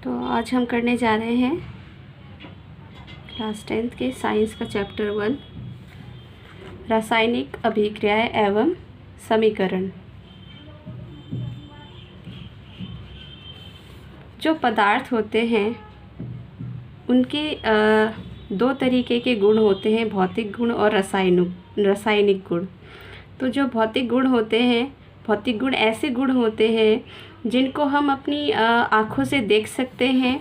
तो आज हम करने जा रहे हैं क्लास 10th के साइंस का चैप्टर 1 रासायनिक अभिक्रियाएं एवं समीकरण। जो पदार्थ होते हैं उनके दो तरीके के गुण होते हैं, भौतिक गुण और रासायनिक गुण। तो जो भौतिक गुण होते हैं, भौतिक गुण ऐसे गुण होते हैं जिनको हम अपनी आँखों से देख सकते हैं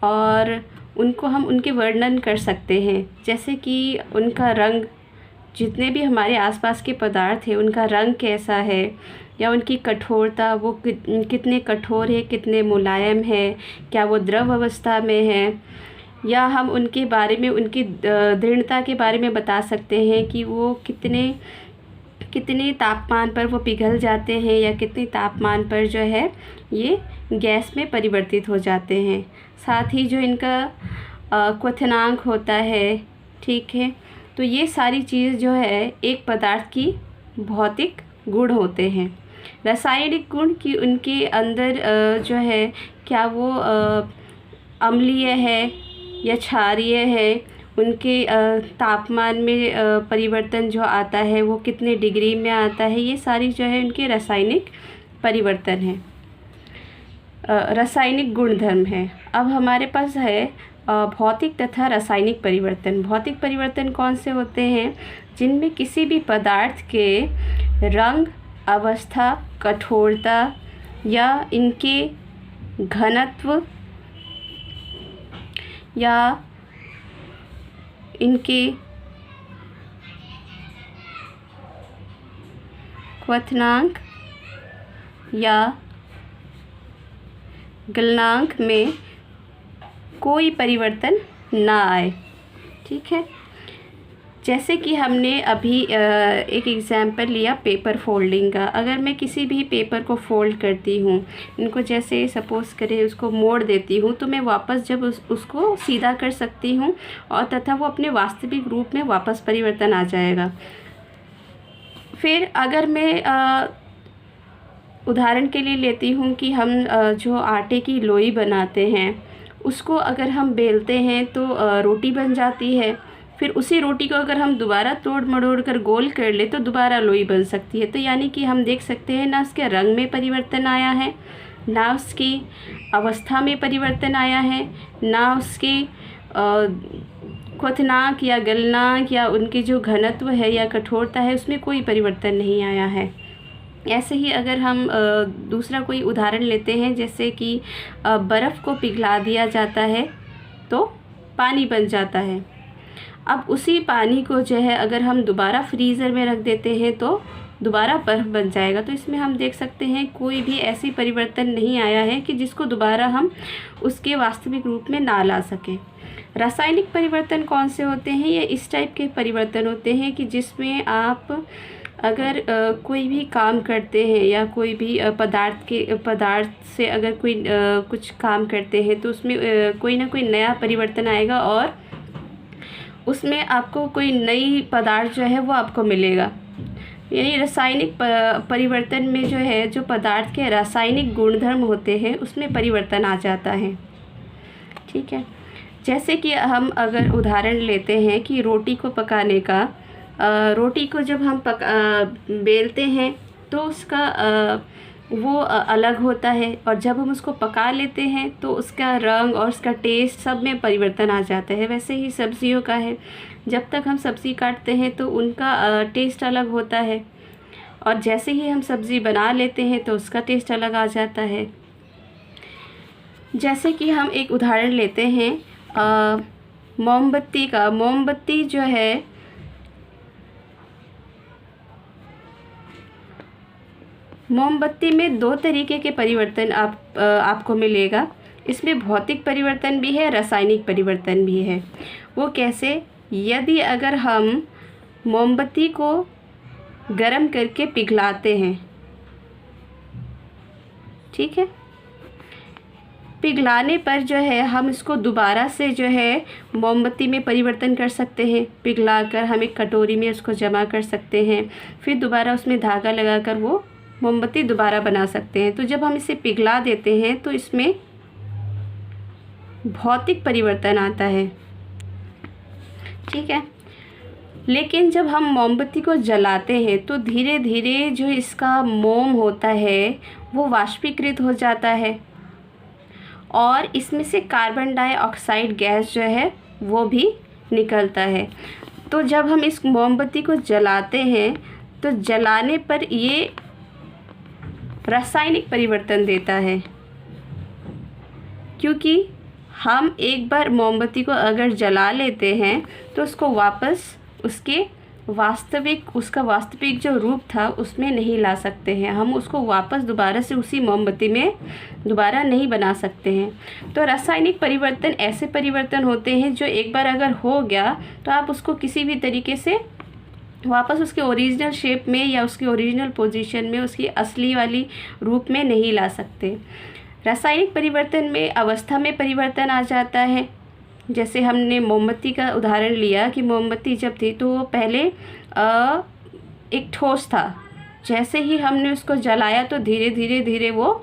और उनको हम उनके वर्णन कर सकते हैं। जैसे कि उनका रंग, जितने भी हमारे आसपास के पदार्थ हैं उनका रंग कैसा है, या उनकी कठोरता, वो कितने कठोर है, कितने मुलायम है, क्या वो द्रव अवस्था में है, या हम उनके बारे में, उनकी दृढ़ता के बारे में बता सकते हैं कि वो कितने तापमान पर वो पिघल जाते हैं या कितने तापमान पर जो है ये गैस में परिवर्तित हो जाते हैं। साथ ही जो इनका क्वथनांक होता है, ठीक है, तो ये सारी चीज़ जो है एक पदार्थ की भौतिक गुण होते हैं। रासायनिक गुण की उनके अंदर जो है क्या वो अम्लीय है या क्षारीय है, उनके तापमान में परिवर्तन जो आता है वो कितने डिग्री में आता है, ये सारी जो है उनके रासायनिक परिवर्तन है, रासायनिक गुणधर्म है। अब हमारे पास है भौतिक तथा रासायनिक परिवर्तन। भौतिक परिवर्तन कौन से होते हैं? जिनमें किसी भी पदार्थ के रंग, अवस्था, कठोरता या इनके घनत्व या इनके क्वथनांक या गलनांक में कोई परिवर्तन ना आए, ठीक है। जैसे कि हमने अभी एक एग्ज़ाम्पल लिया पेपर फोल्डिंग का। अगर मैं किसी भी पेपर को फोल्ड करती हूँ, इनको जैसे सपोज़ करें उसको मोड़ देती हूँ, तो मैं वापस जब उसको सीधा कर सकती हूँ और तथा वो अपने वास्तविक रूप में वापस परिवर्तन आ जाएगा। फिर अगर मैं उदाहरण के लिए लेती हूँ कि हम जो आटे की लोई बनाते हैं उसको अगर हम बेलते हैं तो रोटी बन जाती है। फिर उसी रोटी को अगर हम दोबारा तोड़ मड़ोड़ कर गोल कर ले तो दोबारा लोई बन सकती है। तो यानी कि हम देख सकते हैं ना उसके रंग में परिवर्तन आया है, ना उसकी अवस्था में परिवर्तन आया है, ना उसके क्वथनांक या गलनांक या उनके जो घनत्व है या कठोरता है उसमें कोई परिवर्तन नहीं आया है। ऐसे ही अगर हम दूसरा कोई उदाहरण लेते हैं, जैसे कि बर्फ़ को पिघला दिया जाता है तो पानी बन जाता है। अब उसी पानी को जो है अगर हम दोबारा फ्रीज़र में रख देते हैं तो दोबारा बर्फ़ बन जाएगा। तो इसमें हम देख सकते हैं कोई भी ऐसी परिवर्तन नहीं आया है कि जिसको दोबारा हम उसके वास्तविक रूप में ना ला सकें। रासायनिक परिवर्तन कौन से होते हैं? ये इस टाइप के परिवर्तन होते हैं कि जिसमें आप अगर कोई भी काम करते हैं या कोई भी पदार्थ से अगर कोई कुछ काम करते हैं तो उसमें कोई ना कोई नया परिवर्तन आएगा और उसमें आपको कोई नई पदार्थ जो है वो आपको मिलेगा। यानी रासायनिक परिवर्तन में जो है जो पदार्थ के रासायनिक गुणधर्म होते हैं उसमें परिवर्तन आ जाता है, ठीक है। जैसे कि हम अगर उदाहरण लेते हैं कि रोटी को पकाने का, रोटी को जब हम बेलते हैं तो उसका वो अलग होता है, और जब हम उसको पका लेते हैं तो उसका रंग और उसका टेस्ट सब में परिवर्तन आ जाता है। वैसे ही सब्जियों का है, जब तक हम सब्ज़ी काटते हैं तो उनका टेस्ट अलग होता है, और जैसे ही हम सब्ज़ी बना लेते हैं तो उसका टेस्ट अलग आ जाता है। जैसे कि हम एक उदाहरण लेते हैं मोमबत्ती का। मोमबत्ती जो है मोमबत्ती में दो तरीके के परिवर्तन आपको मिलेगा। इसमें भौतिक परिवर्तन भी है, रासायनिक परिवर्तन भी है। वो कैसे? यदि अगर हम मोमबत्ती को गर्म करके पिघलाते हैं, ठीक है, पिघलाने पर जो है हम इसको दोबारा से जो है मोमबत्ती में परिवर्तन कर सकते हैं। पिघलाकर हम एक कटोरी में उसको जमा कर सकते हैं, फिर दोबारा उसमें धागा लगाकर वो मोमबत्ती दोबारा बना सकते हैं। तो जब हम इसे पिघला देते हैं तो इसमें भौतिक परिवर्तन आता है। ठीक है, लेकिन जब हम मोमबत्ती को जलाते हैं तो धीरे धीरे जो इसका मोम होता है वो वाष्पीकृत हो जाता है और इसमें से कार्बन डाइऑक्साइड गैस जो है वो भी निकलता है। तो जब हम इस मोमबत्ती को जलाते हैं तो जलाने पर ये रासायनिक परिवर्तन देता है, क्योंकि हम एक बार मोमबत्ती को अगर जला लेते हैं तो उसको वापस उसका वास्तविक जो रूप था उसमें नहीं ला सकते हैं, हम उसको वापस दोबारा से उसी मोमबत्ती में दोबारा नहीं बना सकते हैं। तो रासायनिक परिवर्तन ऐसे परिवर्तन होते हैं जो एक बार अगर हो गया तो आप उसको किसी भी तरीके से वापस उसके ओरिजिनल शेप में या उसकी ओरिजिनल पोजीशन में, उसकी असली वाली रूप में नहीं ला सकते। रासायनिक परिवर्तन में अवस्था में परिवर्तन आ जाता है। जैसे हमने मोमबत्ती का उदाहरण लिया कि मोमबत्ती जब थी तो वो पहले एक ठोस था, जैसे ही हमने उसको जलाया तो धीरे धीरे वो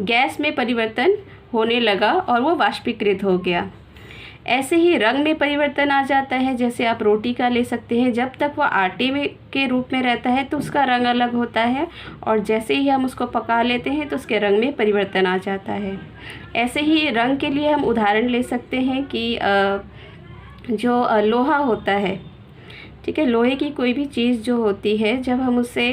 गैस में परिवर्तन होने लगा और वो वाष्पीकृत हो गया। ऐसे ही रंग में परिवर्तन आ जाता है। जैसे आप रोटी का ले सकते हैं, जब तक वो आटे में के रूप में रहता है तो उसका रंग अलग होता है और जैसे ही हम उसको पका लेते हैं तो उसके रंग में परिवर्तन आ जाता है। ऐसे ही रंग के लिए हम उदाहरण ले सकते हैं कि जो लोहा होता है, ठीक है, लोहे की कोई भी चीज़ जो होती है जब हम उसे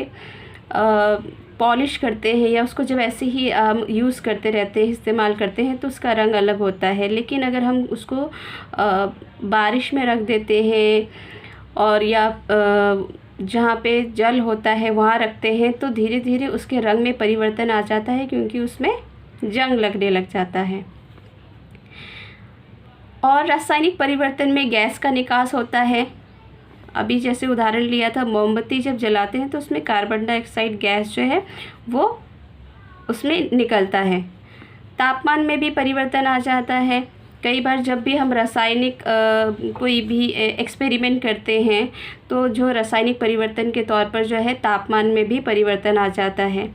पॉलिश करते हैं या उसको जब ऐसे ही हम यूज़ करते रहते हैं, इस्तेमाल करते हैं तो उसका रंग अलग होता है। लेकिन अगर हम उसको बारिश में रख देते हैं और या जहाँ पे जल होता है वहाँ रखते हैं तो धीरे धीरे उसके रंग में परिवर्तन आ जाता है, क्योंकि उसमें जंग लगने लग जाता है। और रासायनिक परिवर्तन में गैस का निकास होता है। अभी जैसे उदाहरण लिया था, मोमबत्ती जब जलाते हैं तो उसमें कार्बन डाइऑक्साइड गैस जो है वो उसमें निकलता है। तापमान में भी परिवर्तन आ जाता है। कई बार जब भी हम रासायनिक कोई भी एक्सपेरिमेंट करते हैं तो जो रासायनिक परिवर्तन के तौर पर जो है तापमान में भी परिवर्तन आ जाता है।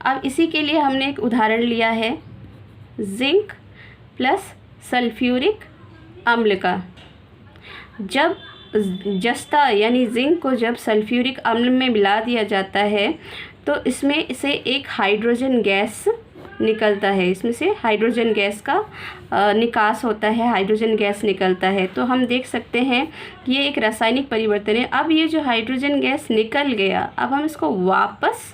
अब इसी के लिए हमने एक उदाहरण लिया है जिंक प्लस सल्फ्यूरिक अम्ल का। जब जस्ता यानी जिंक को जब सल्फ्यूरिक अम्ल में मिला दिया जाता है तो इसमें से एक हाइड्रोजन गैस निकलता है, इसमें से हाइड्रोजन गैस का निकास होता है, हाइड्रोजन गैस निकलता है। तो हम देख सकते हैं कि ये एक रासायनिक परिवर्तन है। अब ये जो हाइड्रोजन गैस निकल गया, अब हम इसको वापस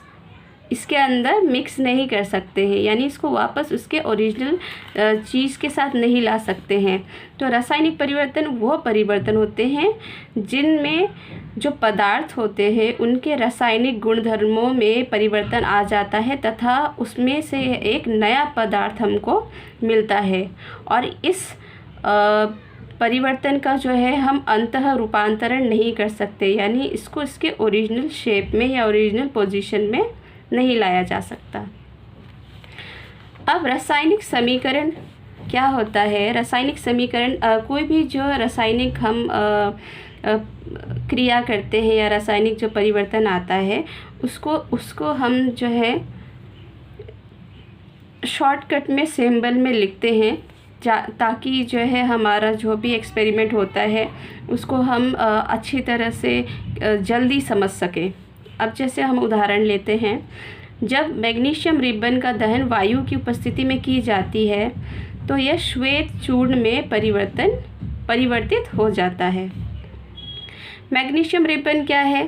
इसके अंदर मिक्स नहीं कर सकते हैं, यानी इसको वापस उसके ओरिजिनल चीज़ के साथ नहीं ला सकते हैं। तो रासायनिक परिवर्तन वो परिवर्तन होते हैं जिनमें जो पदार्थ होते हैं उनके रासायनिक गुणधर्मों में परिवर्तन आ जाता है तथा उसमें से एक नया पदार्थ हमको मिलता है। और इस परिवर्तन का जो है हम अंतः रूपांतरण नहीं कर सकते, यानी इसको इसके ओरिजिनल शेप में या ओरिजिनल पोजीशन में नहीं लाया जा सकता। अब रासायनिक समीकरण क्या होता है? रासायनिक समीकरण कोई भी जो रासायनिक हम क्रिया करते हैं या रासायनिक जो परिवर्तन आता है उसको हम जो है शॉर्टकट में सिंबल में लिखते हैं ताकि जो है हमारा जो भी एक्सपेरिमेंट होता है उसको हम अच्छी तरह से जल्दी समझ सकें। अब जैसे हम उदाहरण लेते हैं, जब मैग्नीशियम रिबन का दहन वायु की उपस्थिति में की जाती है तो यह श्वेत चूर्ण में परिवर्तित हो जाता है। मैग्नीशियम रिबन क्या है?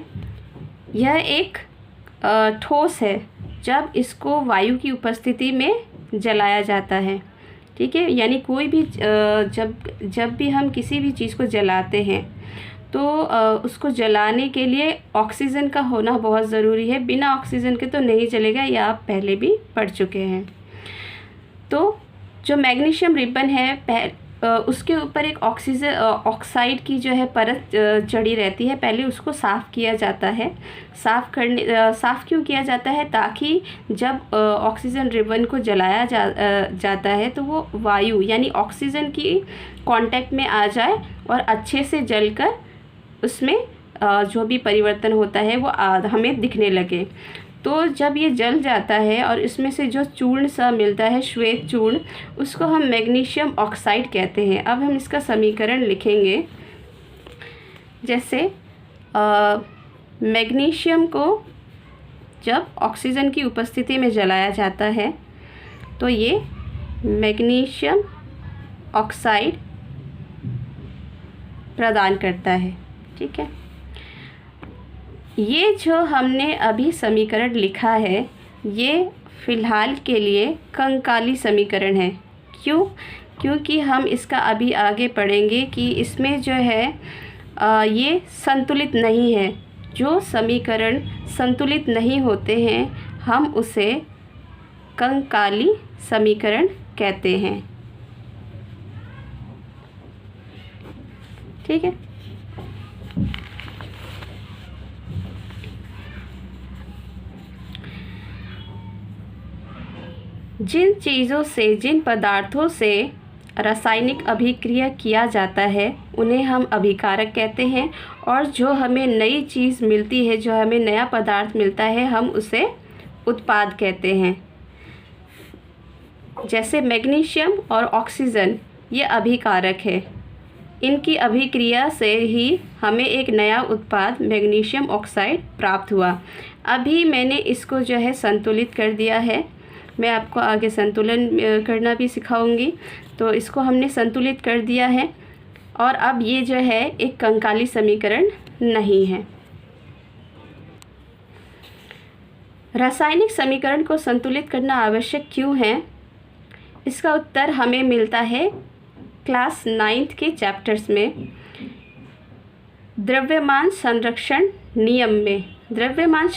यह एक ठोस है जब इसको वायु की उपस्थिति में जलाया जाता है। ठीक है, यानी कोई भी जब भी हम किसी भी चीज़ को जलाते हैं तो उसको जलाने के लिए ऑक्सीजन का होना बहुत ज़रूरी है। बिना ऑक्सीजन के तो नहीं चलेगा, ये आप पहले भी पढ़ चुके हैं। तो जो मैग्नीशियम रिबन है उसके ऊपर एक ऑक्साइड की जो है परत चढ़ी रहती है। पहले उसको साफ़ किया जाता है। साफ़ क्यों किया जाता है? ताकि जब ऑक्सीजन रिबन को जलाया जाता है तो वो वायु यानी ऑक्सीजन की कांटेक्ट में आ जाए और अच्छे से जलकर उसमें जो भी परिवर्तन होता है वो हमें दिखने लगे। तो जब ये जल जाता है और इसमें से जो चूर्ण सा मिलता है, श्वेत चूर्ण, उसको हम मैग्नीशियम ऑक्साइड कहते हैं। अब हम इसका समीकरण लिखेंगे। जैसे मैग्नीशियम को जब ऑक्सीजन की उपस्थिति में जलाया जाता है तो ये मैग्नीशियम ऑक्साइड प्रदान करता है। ठीक है, ये जो हमने अभी समीकरण लिखा है ये फ़िलहाल के लिए कंकाली समीकरण है। क्यों? क्योंकि हम इसका अभी आगे पढ़ेंगे कि इसमें जो है ये संतुलित नहीं है। जो समीकरण संतुलित नहीं होते हैं हम उसे कंकाली समीकरण कहते हैं। ठीक है, जिन चीज़ों से, जिन पदार्थों से रासायनिक अभिक्रिया किया जाता है उन्हें हम अभिकारक कहते हैं, और जो हमें नई चीज़ मिलती है, जो हमें नया पदार्थ मिलता है, हम उसे उत्पाद कहते हैं। जैसे मैग्नीशियम और ऑक्सीजन ये अभिकारक है, इनकी अभिक्रिया से ही हमें एक नया उत्पाद मैग्नीशियम ऑक्साइड प्राप्त हुआ। अभी मैंने इसको जो है संतुलित कर दिया है, मैं आपको आगे संतुलन करना भी सिखाऊंगी। तो इसको हमने संतुलित कर दिया है और अब ये जो है एक कंकाली समीकरण नहीं है। रासायनिक समीकरण को संतुलित करना आवश्यक क्यों है? इसका उत्तर हमें मिलता है क्लास 9th के चैप्टर्स में, द्रव्यमान संरक्षण नियम में। द्रव्यमान